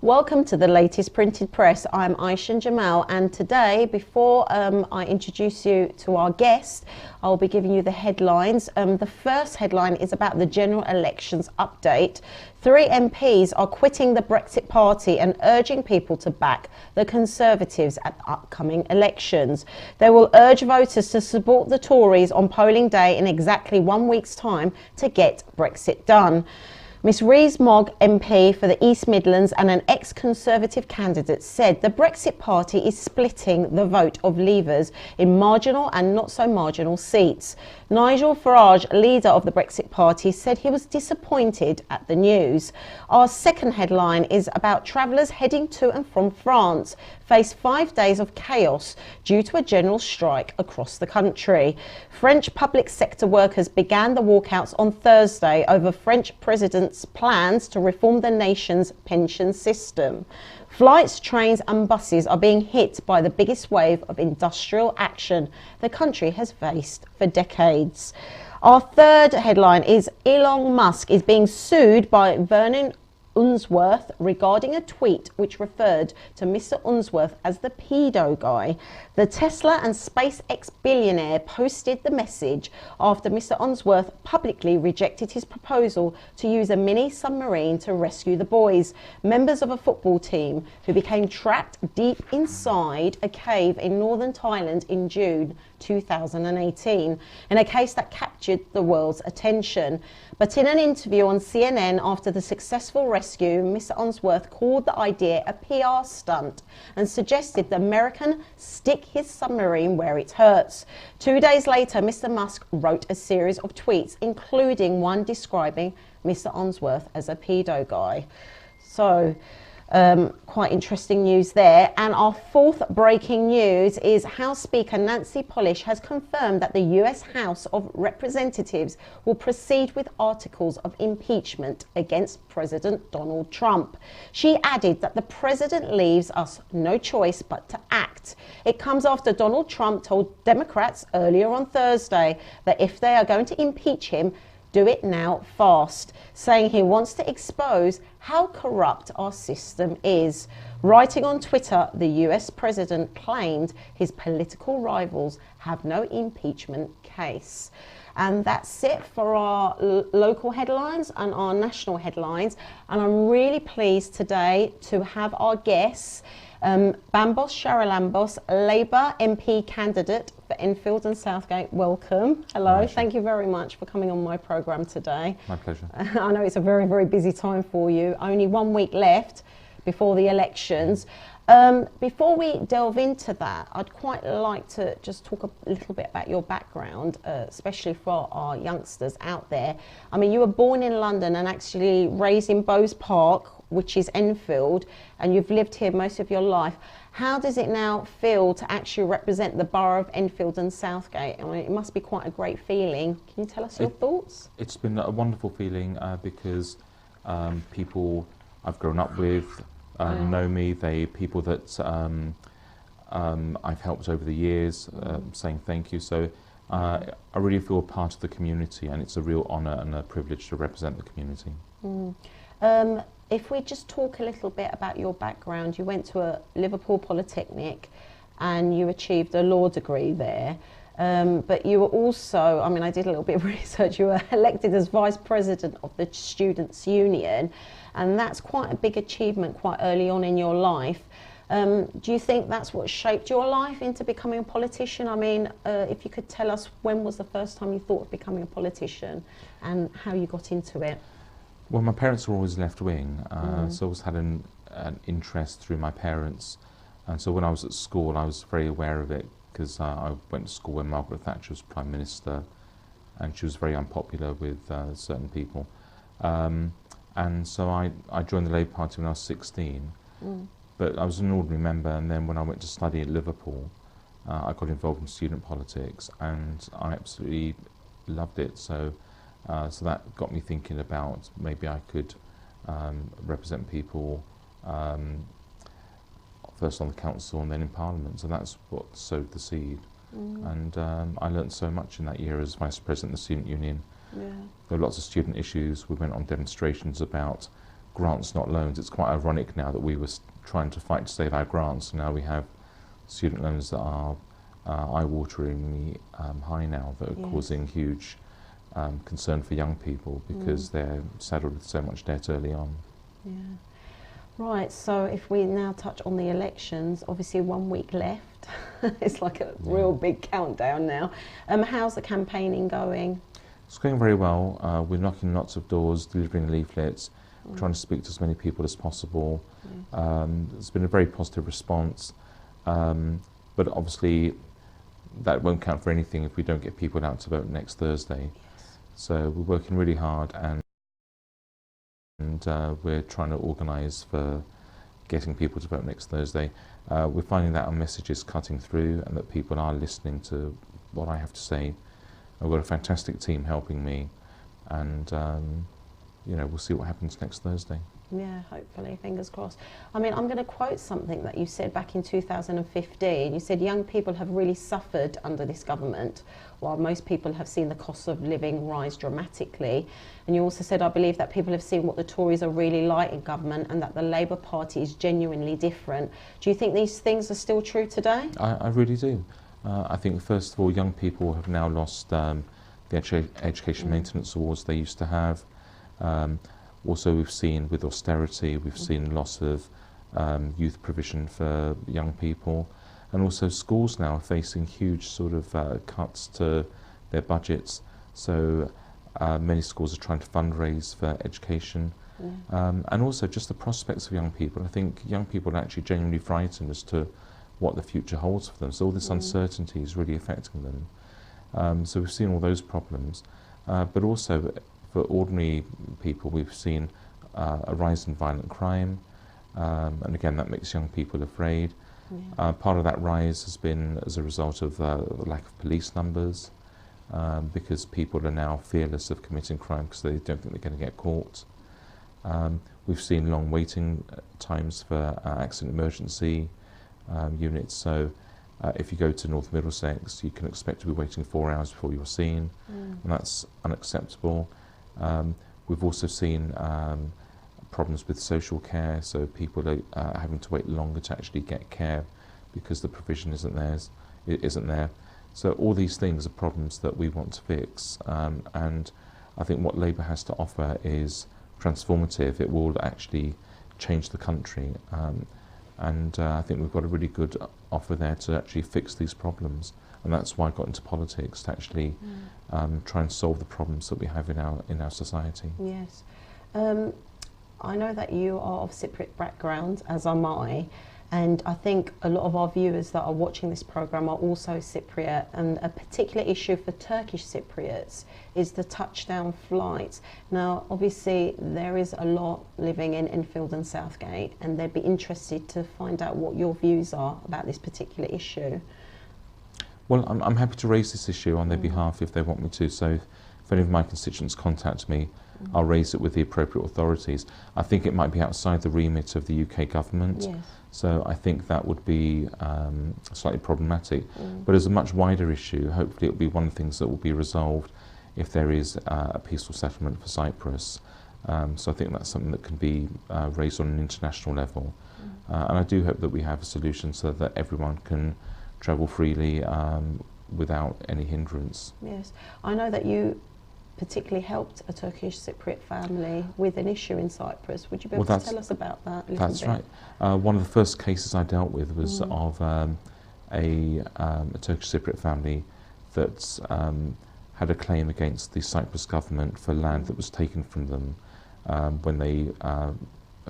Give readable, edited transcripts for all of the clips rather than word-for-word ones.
Welcome to the latest printed press. I'm Aysen Djemal, and today, before I introduce you to our guest, I'll be giving you the headlines. The first headline is about the general elections update. 3 MPs are quitting the Brexit Party and urging people to back the Conservatives at the upcoming elections. They will urge voters to support the Tories on polling day in exactly 1 week's time to get Brexit done. Miss Rees-Mogg MP for the East Midlands and an ex-Conservative candidate said the Brexit Party is splitting the vote of Leavers in marginal and not so marginal seats. Nigel Farage, leader of the Brexit Party, said he was disappointed at the news. Our second headline is about travellers heading to and from France face 5 days of chaos due to a general strike across the country. French public sector workers began the walkouts on Thursday over French president's plans to reform the nation's pension system. Flights, trains and buses are being hit by the biggest wave of industrial action the country has faced for decades. Our third headline is Elon Musk is being sued by Vernon Unsworth regarding a tweet which referred to Mr. Unsworth as the pedo guy. The Tesla and SpaceX billionaire posted the message after Mr. Unsworth publicly rejected his proposal to use a mini submarine to rescue the boys, members of a football team who became trapped deep inside a cave in northern Thailand in June 2018, in a case that captured the world's attention. But in an interview on CNN after the successful rescue, Mr. Unsworth called the idea a PR stunt and suggested the American stick his submarine where it hurts. 2 days later, Mr. Musk wrote a series of tweets, including one describing Mr. Unsworth as a pedo guy. So, quite interesting news there. And our fourth breaking news is House Speaker Nancy Polish has confirmed that the US House of Representatives will proceed with articles of impeachment against President Donald Trump. She added that the president leaves us no choice but to act. It comes after Donald Trump told Democrats earlier on Thursday that if they are going to impeach him, do it now fast, saying he wants to expose how corrupt our system is. Writing on Twitter, the US president claimed his political rivals have no impeachment case. And that's it for our local headlines and our national headlines. And I'm really pleased today to have our guests, Bambos Charalambous, Labour MP candidate for Enfield and Southgate. Welcome. Hello. Pleasure. Thank you very much for coming on my programme today. My pleasure. I know it's a very, very busy time for you. Only 1 week left before the elections. Before we delve into that, I'd quite like to just talk a little bit about your background, especially for our youngsters out there. I mean, you were born in London and actually raised in Bowes Park, which is Enfield, and you've lived here most of your life. How does it now feel to actually represent the borough of Enfield and Southgate? I mean, it must be quite a great feeling. Can you tell us your thoughts? It's been a wonderful feeling because people I've grown up with know me. People that I've helped over the years, saying thank you. So I really feel part of the community, and it's a real honour and a privilege to represent the community. If we just talk a little bit about your background, you went to a Liverpool Polytechnic and you achieved a law degree there. But you were also, I mean, I did a little bit of research, you were elected as Vice President of the Students' Union, and that's quite a big achievement quite early on in your life. Do you think that's what shaped your life into becoming a politician? I mean, if you could tell us when was the first time you thought of becoming a politician and how you got into it? Well, my parents were always left-wing, so I always had an interest through my parents. And so when I was at school, I was very aware of it because I went to school when Margaret Thatcher was Prime Minister, and she was very unpopular with certain people. And so I joined the Labour Party when I was 16, but I was an ordinary member, and then when I went to study at Liverpool, I got involved in student politics, and I absolutely loved it. So that got me thinking about maybe I could represent people first on the council and then in Parliament. So that's what sowed the seed. And I learned so much in that year as Vice President of the Student Union. Yeah. There were lots of student issues. We went on demonstrations about grants, not loans. It's quite ironic now that we were trying to fight to save our grants. Now we have student loans that are eye-wateringly high now, that are causing huge concern for young people because they're saddled with so much debt early on. Yeah. Right, so if we now touch on the elections, obviously 1 week left. It's like a real big countdown now. How's the campaigning going? It's going very well. We're knocking lots of doors, delivering leaflets, trying to speak to as many people as possible. There's been a very positive response, but obviously that won't count for anything if we don't get people out to vote next Thursday. So we're working really hard, and we're trying to organise for getting people to vote next Thursday. We're finding that our message is cutting through and that people are listening to what I have to say. I've got a fantastic team helping me, and you know, we'll see what happens next Thursday. Yeah, hopefully, fingers crossed. I mean, I'm going to quote something that you said back in 2015. You said young people have really suffered under this government, while most people have seen the cost of living rise dramatically. And you also said, I believe that people have seen what the Tories are really like in government and that the Labour Party is genuinely different. Do you think these things are still true today? I really do. I think, first of all, young people have now lost the education maintenance awards they used to have. Also, we've seen with austerity, we've seen loss of youth provision for young people, and also schools now are facing huge sort of cuts to their budgets. So many schools are trying to fundraise for education, and also just the prospects of young people. I think young people are actually genuinely frightened as to what the future holds for them. So all this uncertainty is really affecting them. So we've seen all those problems, but also for ordinary people, we've seen a rise in violent crime, and again, that makes young people afraid. Part of that rise has been as a result of the lack of police numbers, because people are now fearless of committing crime because they don't think they're going to get caught. We've seen long waiting times for accident emergency units. So if you go to North Middlesex, you can expect to be waiting 4 hours before you're seen, and that's unacceptable. We've also seen problems with social care, so people are having to wait longer to actually get care because the provision isn't there. So all these things are problems that we want to fix, and I think what Labour has to offer is transformative. It will actually change the country, and I think we've got a really good offer there to actually fix these problems. And that's why I got into politics, to actually try and solve the problems that we have in our society. Yes. I know that you are of Cypriot background, as am I, and I think a lot of our viewers that are watching this programme are also Cypriot, and a particular issue for Turkish Cypriots is the touchdown flights. Now, obviously, there is a lot living in Enfield and Southgate, and they'd be interested to find out what your views are about this particular issue. Well, I'm happy to raise this issue on their behalf if they want me to. So if any of my constituents contact me, I'll raise it with the appropriate authorities. I think it might be outside the remit of the UK government. Yes. So I think that would be slightly problematic. But as a much wider issue, hopefully it'll be one of the things that will be resolved if there is a peaceful settlement for Cyprus. So I think that's something that can be raised on an international level. And I do hope that we have a solution so that everyone can travel freely without any hindrance. Yes, I know that you particularly helped a Turkish Cypriot family with an issue in Cyprus. Would you be able to tell us about that a little bit? That's right. One of the first cases I dealt with was of a Turkish Cypriot family that had a claim against the Cyprus government for land that was taken from them when they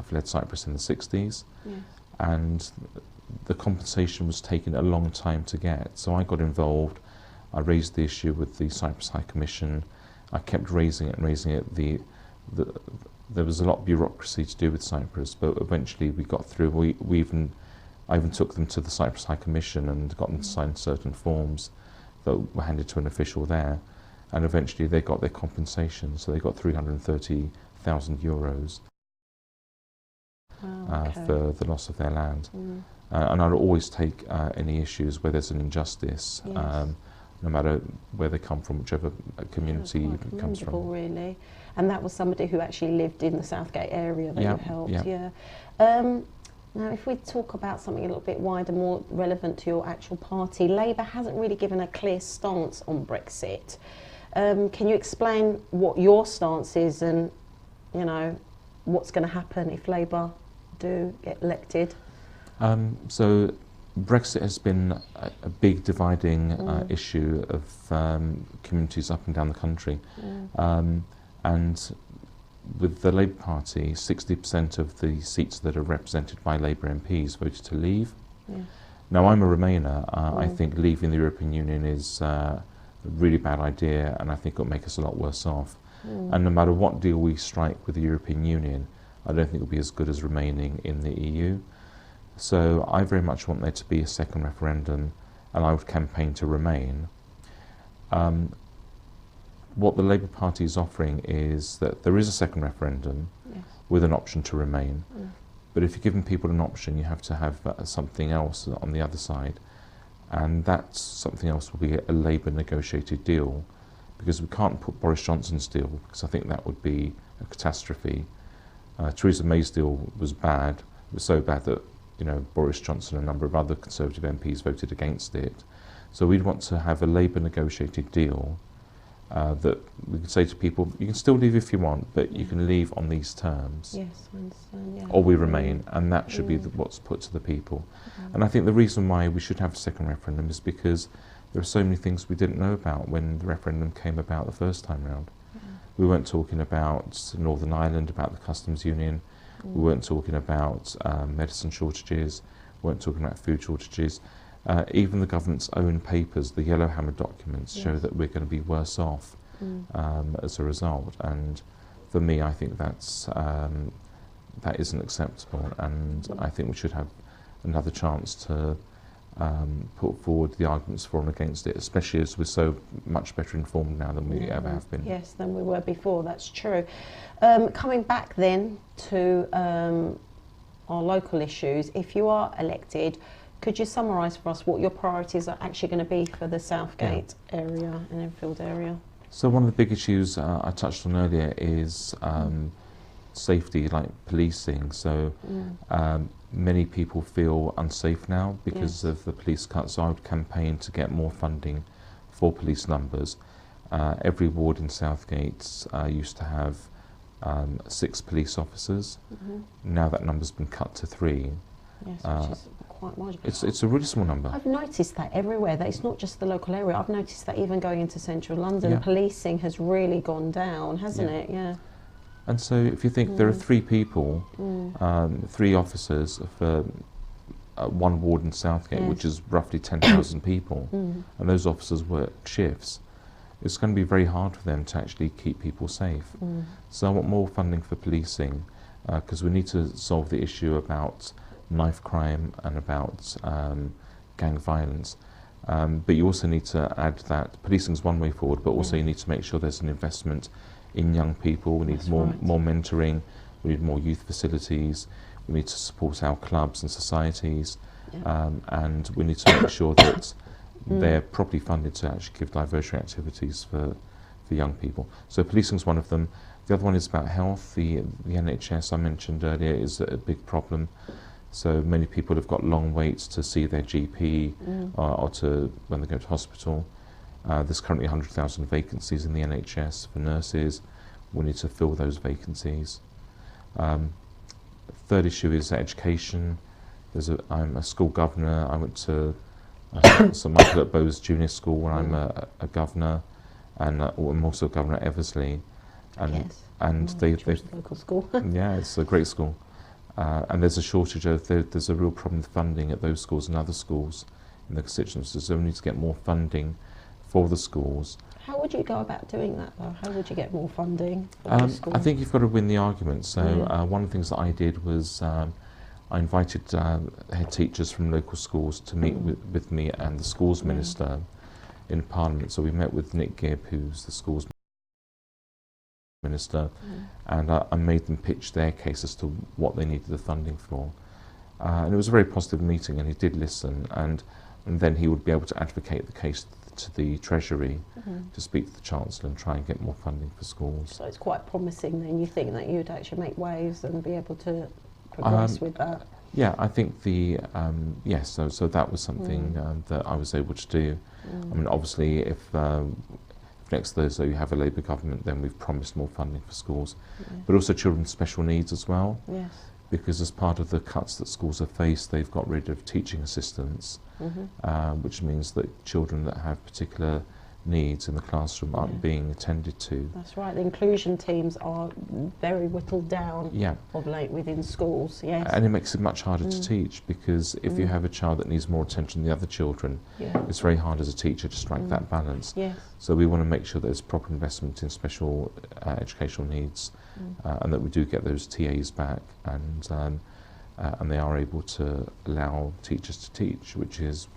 fled Cyprus in the 60s. Yes. And the compensation was taking a long time to get. So I got involved. I raised the issue with the Cyprus High Commission. I kept raising it and raising it. There was a lot of bureaucracy to do with Cyprus, but eventually we got through. I even took them to the Cyprus High Commission and got them to sign certain forms that were handed to an official there. And eventually they got their compensation. So they got €330,000 for the loss of their land. And I'll always take any issues where there's an injustice, no matter where they come from, whichever community it comes from. Really. And that was somebody who actually lived in the Southgate area that you helped. Yeah. Now, if we talk about something a little bit wider, more relevant to your actual party, Labour hasn't really given a clear stance on Brexit. Can you explain what your stance is and, you know, what's going to happen if Labour do get elected? So Brexit has been a big dividing issue of communities up and down the country. And with the Labour Party, 60% of the seats that are represented by Labour MPs voted to leave. Now, I'm a Remainer. I think leaving the European Union is a really bad idea, and I think it'll make us a lot worse off. And no matter what deal we strike with the European Union, I don't think it'll be as good as remaining in the EU. So I very much want there to be a second referendum, and I would campaign to remain. What the Labour Party is offering is that there is a second referendum with an option to remain. But if you're giving people an option, you have to have something else on the other side. And that something else will be a Labour negotiated deal, because we can't put Boris Johnson's deal, because I think that would be a catastrophe. Theresa May's deal was bad. It was so bad that, you know, Boris Johnson and a number of other Conservative MPs voted against it. So we'd want to have a Labour negotiated deal that we could say to people, you can still leave if you want, but you can leave on these terms. Yes, I understand, yeah. Or we remain, and that should be what's put to the people. And I think the reason why we should have a second referendum is because there are so many things we didn't know about when the referendum came about the first time round. We weren't talking about Northern Ireland, about the customs union. We weren't talking about medicine shortages. We weren't talking about food shortages. Even the government's own papers, the Yellowhammer documents, show that we're going to be worse off as a result. And for me, I think that's that isn't acceptable, and I think we should have another chance to put forward the arguments for and against it, especially as we're so much better informed now than we ever have been. Yes, than we were before, that's true. Coming back then to our local issues, if you are elected, could you summarise for us what your priorities are actually going to be for the Southgate area and Enfield area? So one of the big issues I touched on earlier is safety, like policing. So many people feel unsafe now because of the police cuts. So I would campaign to get more funding for police numbers. Every ward in Southgate used to have 6 police officers. Now that number's been cut to 3. Yes, which is quite marginal. It's a really small number. I've noticed that everywhere, that it's not just the local area. I've noticed that even going into central London, policing has really gone down, hasn't it? Yeah. And so if you think there are 3 people, 3 officers for 1 ward in Southgate, which is roughly 10,000 people, and those officers work shifts, it's going to be very hard for them to actually keep people safe. So I want more funding for policing, because we need to solve the issue about knife crime and about gang violence. But you also need to add that policing is one way forward, but also you need to make sure there's an investment in young people. We need more mentoring, we need more youth facilities, we need to support our clubs and societies, and we need to make sure that they're properly funded to actually give diversionary activities for young people. So policing is one of them. The other one is about health. The NHS I mentioned earlier is a big problem. So many people have got long waits to see their GP or to when they go to hospital. There's currently 100,000 vacancies in the NHS for nurses. We need to fill those vacancies. Third issue is education. I'm a school governor. I went to St Michael at Bowes Junior School where I'm a governor, and I'm also a governor at Eversley. And they've local school. Yeah, it's a great school. And there's a shortage of, there's a real problem with funding at those schools and other schools in the constituency, so we need to get more funding for the schools. How would you go about doing that though? How would you get more funding for those schools? I think you've got to win the argument. So one of the things that I did was I invited head teachers from local schools to meet with me and the schools minister in Parliament. So we met with Nick Gibb, who's the schools minister, and I made them pitch their case as to what they needed the funding for. And it was a very positive meeting, and he did listen, and then he would be able to advocate the case to the Treasury to speak to the Chancellor and try and get more funding for schools. So it's quite promising then, you think, that you'd actually make waves and be able to progress with that? Yeah, I think yes, so that was something that I was able to do. I mean, obviously, if next Thursday you have a Labour government, then we've promised more funding for schools, but also children with special needs as well. Yes. Because as part of the cuts that schools have faced, they've got rid of teaching assistants, which means that children that have particular needs in the classroom aren't being attended to. That's right, the inclusion teams are very whittled down of late within schools, yes. And it makes it much harder to teach, because if you have a child that needs more attention than the other children, it's very hard as a teacher to strike that balance. Yes. So we want to make sure there's proper investment in special educational needs, and that we do get those TAs back, and they are able to allow teachers to teach, which is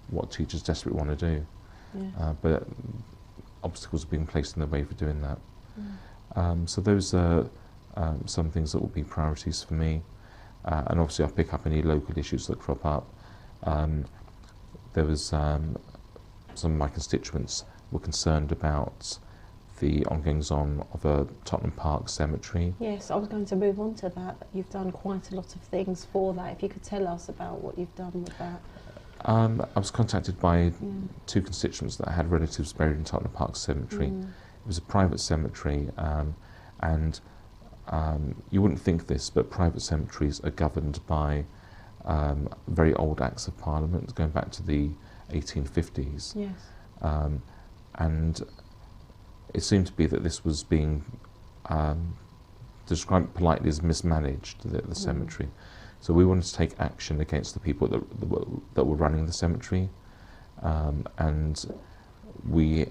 what teachers desperately want to do. Yes. But obstacles are being placed in the way for doing that. So those are some things that will be priorities for me. And obviously I'll pick up any local issues that crop up. There was some of my constituents were concerned about the ongoings-on of a Tottenham Park cemetery. Yes, I was going to move on to that. You've done quite a lot of things for that. If you could tell us about what you've done with that. I was contacted by two constituents that had relatives buried in Tottenham Park Cemetery. It was a private cemetery, and you wouldn't think this, but private cemeteries are governed by very old Acts of Parliament going back to the 1850s. Yes. And it seemed to be that this was being described politely as mismanaged, the cemetery. So we wanted to take action against the people that were running the cemetery, and we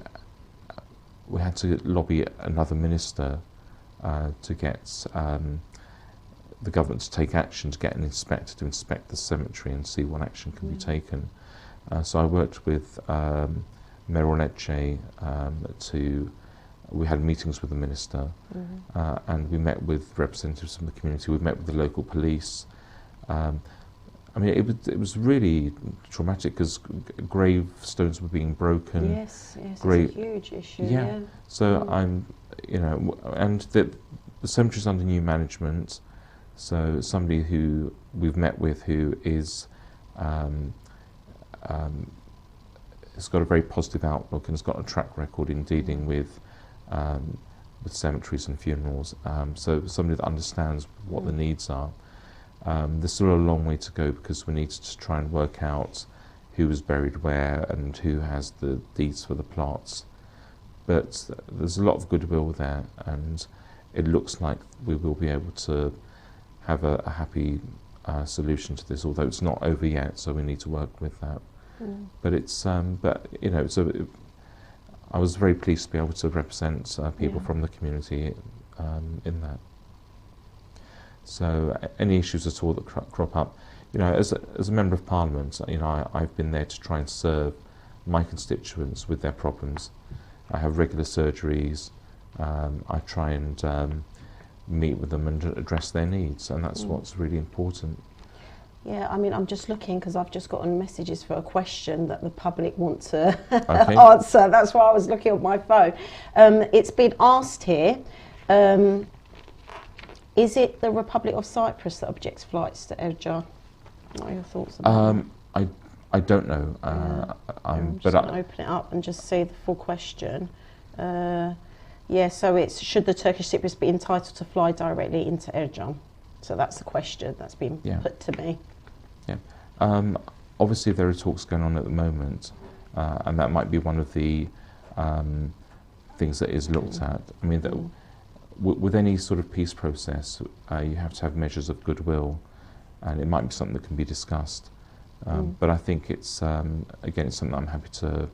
had to lobby another minister to get the government to take action, to get an inspector to inspect the cemetery and see what action can be taken. So I worked with Mayor Lecce we had meetings with the minister, and we met with representatives from the community. We met with the local police. I mean, it was really traumatic, because gravestones were being broken. Yes, it's a huge issue. Yeah. So I'm, and the cemetery's under new management. So somebody who we've met with, who is has got a very positive outlook and has got a track record in dealing with cemeteries and funerals. So somebody that understands what the needs are. There's still a long way to go, because we need to try and work out who was buried where and who has the deeds for the plots. But there's a lot of goodwill there, and it looks like we will be able to have a happy solution to this, although it's not over yet, so we need to work with that. But it's, I was very pleased to be able to represent people from the community in that. So any issues at all that crop up, as a member of Parliament, I've been there to try and serve my constituents with their problems. I have regular surgeries. I try and meet with them and address their needs, and that's what's really important. Yeah, I mean, I'm just looking, because I've just gotten messages for a question that the public want to answer. That's why I was looking at my phone. It's been asked here. Is it the Republic of Cyprus that objects flights to Ercan? What are your thoughts about that? I don't know. I'm just going to open it up and just see the full question. So it's, should the Turkish Cyprus be entitled to fly directly into Ercan? So that's the question that's been put to me. Yeah. Obviously there are talks going on at the moment, and that might be one of the things that is looked at. I mean, with any sort of peace process, you have to have measures of goodwill, and it might be something that can be discussed. But I think it's, again, it's something I'm happy to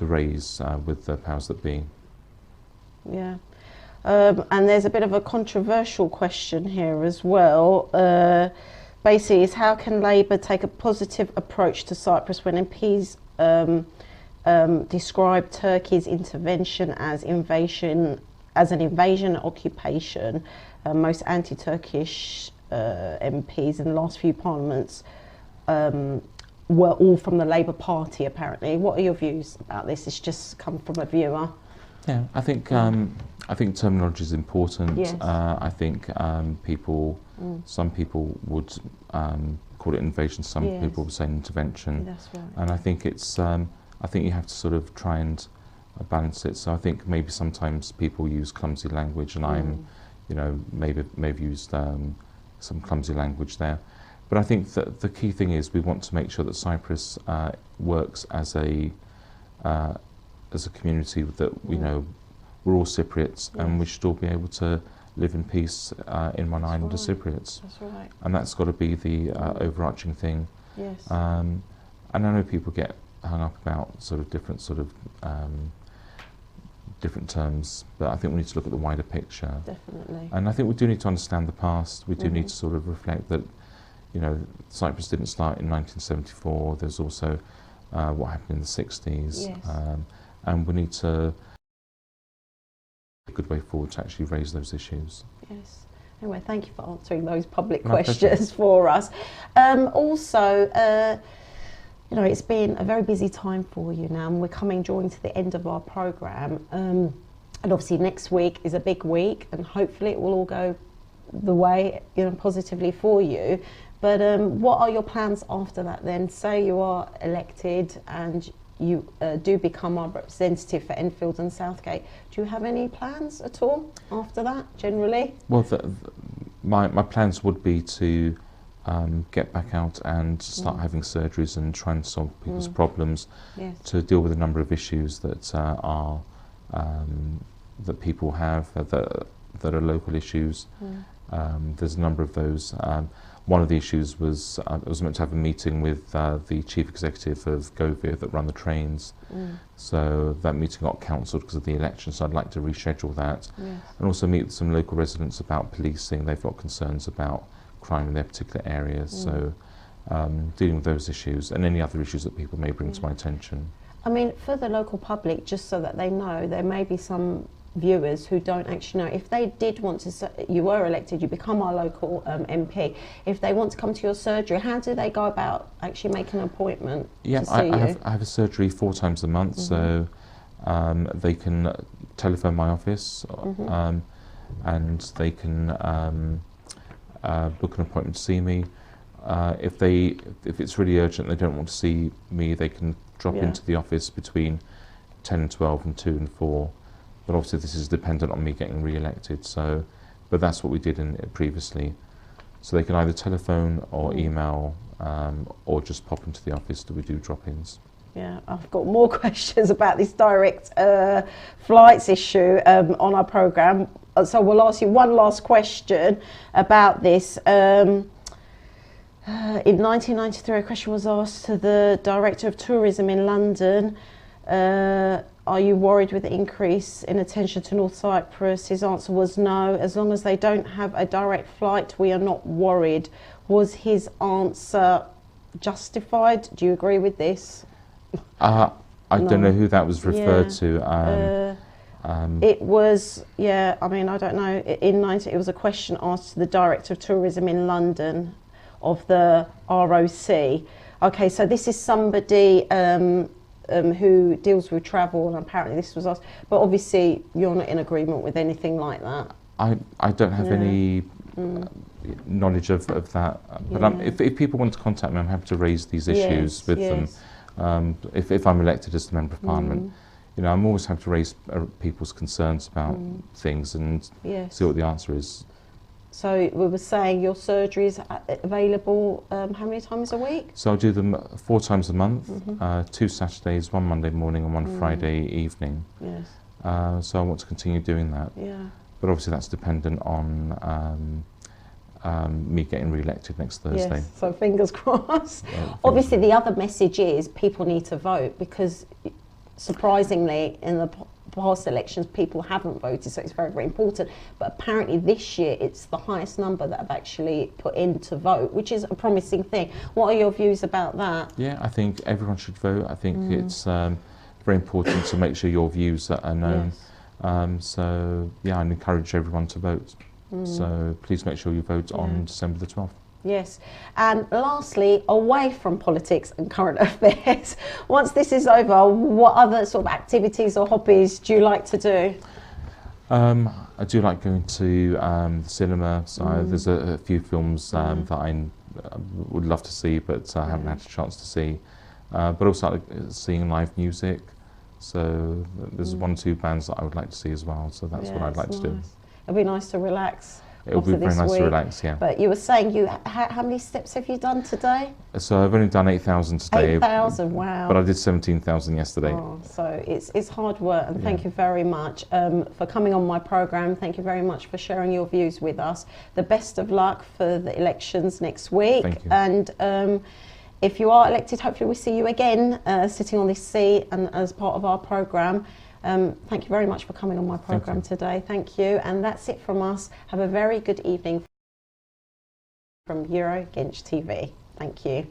raise with the powers that be. Yeah. And there's a bit of a controversial question here as well. Basically, is how can Labour take a positive approach to Cyprus when MPs describe Turkey's intervention as an invasion and occupation? Most anti-Turkish MPs in the last few parliaments were all from the Labour Party, apparently. What are your views about this? It's just come from a viewer. Yeah, I think terminology is important. Yes. I think some people would call it invasion, some Yes. people would say intervention. That's right. And I think it's I think you have to sort of try and balance it. So I think maybe sometimes people use clumsy language, and I'm, you know, maybe used some clumsy language there. But I think that the key thing is we want to make sure that Cyprus works as a community, that you know we're all Cypriots, and we should all be able to live in peace in one island as Cypriots. That's right. And that's got to be the overarching thing. Yes. And I know people get hung up about sort of different terms, but I think we need to look at the wider picture. Definitely. And I think we do need to understand the past. We do need to sort of reflect that, you know, Cyprus didn't start in 1974. There's also what happened in the 60s. Yes. And we need to a good way forward to actually raise those issues. Yes. Anyway, thank you for answering those public My questions for us. Also, you know, it's been a very busy time for you now, and we're drawing to the end of our programme. And obviously next week is a big week, and hopefully it will all go the way, you know, positively for you. But what are your plans after that then? Say you are elected and you do become our representative for Enfield and Southgate. Do you have any plans at all after that, generally? Well, my plans would be to get back out and start having surgeries and try and solve people's problems, Yes. to deal with a number of issues that that people have that are local issues. There's a number of those. One of the issues was I was meant to have a meeting with the chief executive of Govia that run the trains. So that meeting got cancelled because of the election, so I'd like to reschedule that. Yes. And also meet with some local residents about policing. They've got concerns about crime in their particular areas. So dealing with those issues and any other issues that people may bring to my attention. I mean, for the local public, just so that they know, there may be some viewers who don't actually know. If they did want to, you were elected, you become our local MP. If they want to come to your surgery, how do they go about actually making an appointment to see you? I have a surgery 4 times a month, so they can telephone my office, and they can book an appointment to see me. If it's really urgent, they don't want to see me, they can drop into the office between 10 and 12 and 2 and 4. But obviously this is dependent on me getting re-elected, so, but that's what we did previously. So they can either telephone or email, or just pop into the office. We do drop-ins. Yeah, I've got more questions about this direct flights issue on our programme. So we'll ask you one last question about this. In 1993, a question was asked to the Director of Tourism in London, are you worried with the increase in attention to North Cyprus? His answer was no. As long as they don't have a direct flight, we are not worried. Was his answer justified? Do you agree with this? I don't know who that was referred to. It was, I mean, I don't know. It was a question asked to the Director of Tourism in London of the ROC. Okay, so this is somebody who deals with travel, and apparently this was asked. But obviously, you're not in agreement with anything like that. I don't have any knowledge of that. But if people want to contact me, I'm happy to raise these issues with them. If I'm elected as the Member of Parliament, you know, I'm always happy to raise people's concerns about things and see what the answer is. So we were saying your surgery is available how many times a week? So I do them 4 times a month, 2 Saturdays, 1 Monday morning and 1 Friday evening. Yes. So I want to continue doing that. Yeah. But obviously that's dependent on me getting re-elected next Thursday. Yes, so fingers crossed. Obviously the other message is people need to vote, because surprisingly in the past elections people haven't voted, so it's very, very important. But apparently this year it's the highest number that have actually put in to vote, which is a promising thing. What are your views about that? Yeah, I think everyone should vote. I think it's very important to make sure your views are known. Yes. So yeah, I'd encourage everyone to vote. So please make sure you vote on December the 12th. Yes. And lastly, away from politics and current affairs, once this is over, what other sort of activities or hobbies do you like to do? I do like going to the cinema, so there's a few films that I would love to see, but I haven't had a chance to see. But also I like seeing live music, so there's 1 or 2 bands that I would like to see as well, so that's what I'd like to do. It'll be nice to relax. It would be very nice to relax, yeah. But you were saying, how many steps have you done today? So I've only done 8,000 today. 8,000, wow. But I did 17,000 yesterday. Oh, so it's hard work, and thank you very much for coming on my programme. Thank you very much for sharing your views with us. The best of luck for the elections next week. Thank you. And if you are elected, hopefully we'll see you again sitting on this seat and as part of our programme. Thank you very much for coming on my programme today. Thank you. And that's it from us. Have a very good evening from Euro Genç TV. Thank you.